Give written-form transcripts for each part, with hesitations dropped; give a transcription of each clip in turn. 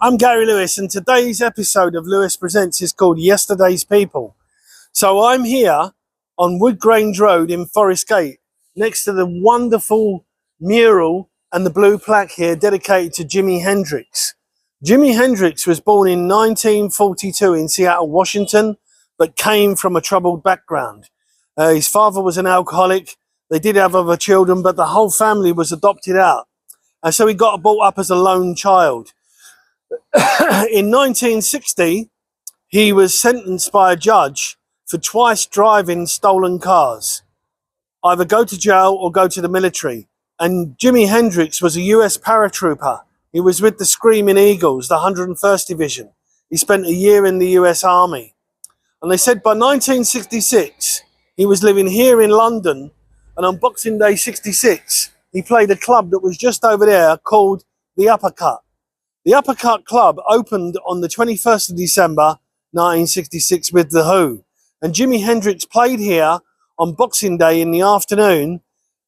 I'm Gary Lewis, and today's episode of Lewis Presents is called Yesterday's People. So I'm here on Wood Grange Road in Forest Gate, next to the wonderful mural and the blue plaque here dedicated to Jimi Hendrix. Jimi Hendrix was born in 1942 in Seattle, Washington, but came from a troubled background. His father was an alcoholic. They did have other children, but the whole family was adopted out. And so he got brought up as a lone child. In 1960, he was sentenced by a judge for twice driving stolen cars. Either go to jail or go to the military. And Jimi Hendrix was a US paratrooper. He was with the Screaming Eagles, the 101st Division. He spent a year in the US Army. And they said by 1966, he was living here in London. And on Boxing Day 66, he played a club that was just over there called the Uppercut. The Uppercut Club opened on the 21st of December 1966 with The Who. And Jimi Hendrix played here on Boxing Day in the afternoon,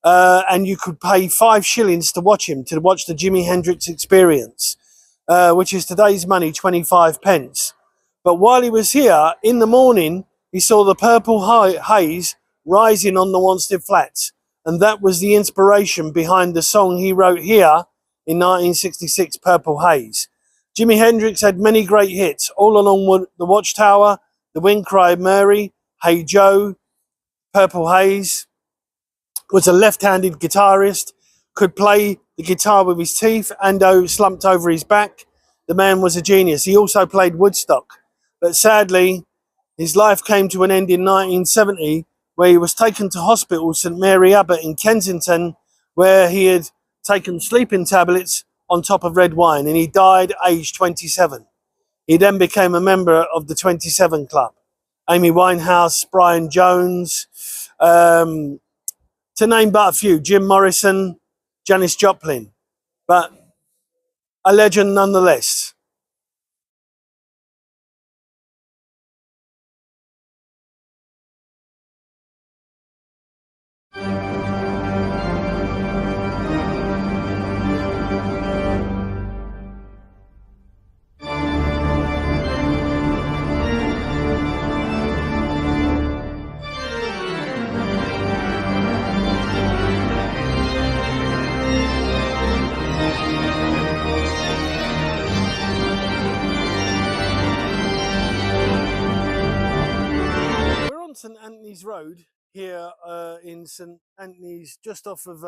and you could pay 5 shillings to watch him, to watch the Jimi Hendrix Experience, which is today's money, 25 pence. But while he was here, in the morning, he saw the purple haze rising on the Wanstead Flats. And that was the inspiration behind the song he wrote here in 1966, Purple Haze. Jimi Hendrix had many great hits, all along the Watchtower, The Wind Cried Mary, Hey Joe, Purple Haze. Was a left-handed guitarist, could play the guitar with his teeth and slumped over his back. The man was a genius. He also played Woodstock. But sadly, his life came to an end in 1970, where he was taken to hospital, St Mary Abbott in Kensington, where he had taken sleeping tablets on top of red wine, and he died aged 27. He then became a member of the 27 Club. Amy Winehouse, Brian Jones, to name but a few, Jim Morrison, Janis Joplin, but a legend nonetheless. St Anthony's Road here in St Anthony's, just off of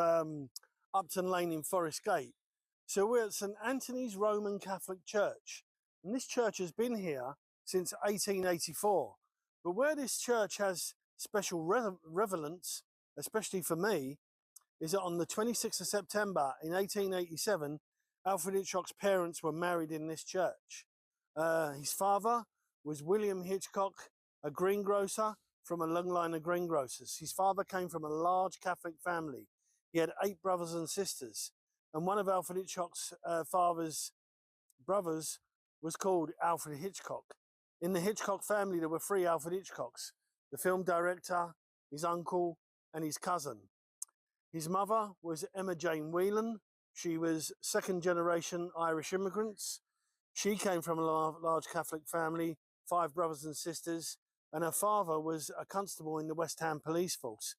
Upton Lane in Forest Gate. So we're at St Anthony's Roman Catholic Church, and this church has been here since 1884. But where this church has special relevance, especially for me, is that on the 26th of September in 1887, Alfred Hitchcock's parents were married in this church. His father was William Hitchcock, a greengrocer from a long line of greengrocers. His father came from a large Catholic family. He had 8 brothers and sisters, and one of Alfred Hitchcock's father's brothers was called Alfred Hitchcock. In the Hitchcock family, there were 3 Alfred Hitchcocks: the film director, his uncle, and his cousin. His mother was Emma Jane Whelan. She was second-generation Irish immigrants. She came from a large Catholic family, 5 brothers and sisters, and her father was a constable in the West Ham police force.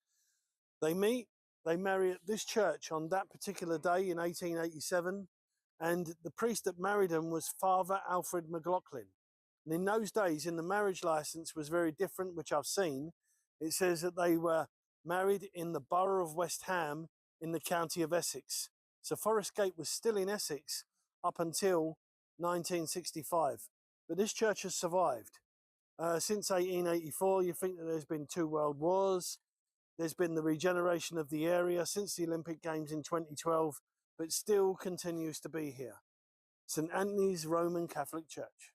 They marry at this church on that particular day in 1887, and the priest that married them was Father Alfred McLaughlin. And in those days, in the marriage license was very different, which I've seen. It says that they were married in the borough of West Ham in the county of Essex. So Forest Gate was still in Essex up until 1965. But this church has survived. Since 1884, you think that there's been 2 world wars. There's been the regeneration of the area since the Olympic Games in 2012, but still continues to be here. St Anthony's Roman Catholic Church.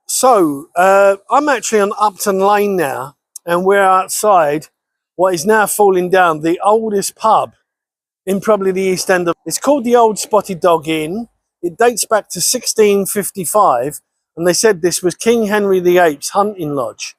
So, I'm actually on Upton Lane now, and we're outside what is now falling down, the oldest pub in probably the East End of... It's called the Old Spotted Dog Inn. It dates back to 1655, and they said this was King Henry VIII's hunting lodge.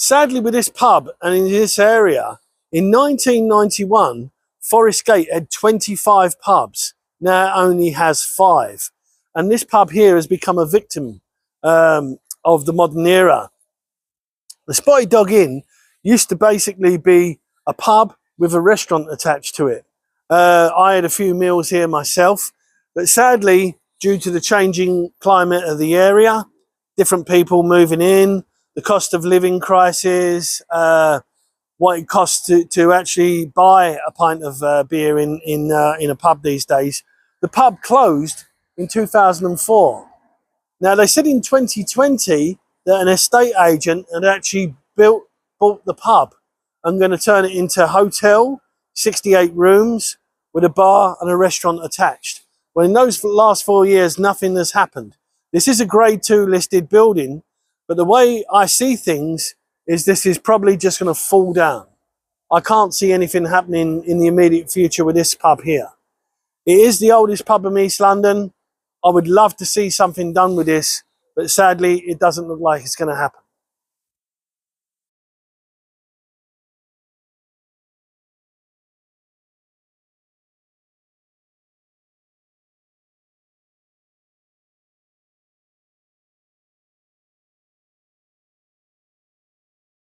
Sadly, with this pub and in this area, in 1991, Forest Gate had 25 pubs. Now it only has 5. And this pub here has become a victim of the modern era. The Spotted Dog Inn used to basically be a pub with a restaurant attached to it. I had a few meals here myself, but sadly, due to the changing climate of the area, different people moving in, the cost of living crisis, what it costs to actually buy a pint of beer in a pub these days, the pub closed in 2004. Now, they said in 2020 that an estate agent had actually bought the pub and going to turn it into a hotel, 68 rooms, with a bar and a restaurant attached. Well, in those last 4 years, nothing has happened. This is a grade 2 listed building, but the way I see things is this is probably just going to fall down. I can't see anything happening in the immediate future with this pub here. It is the oldest pub in East London. I would love to see something done with this, but sadly, it doesn't look like it's going to happen.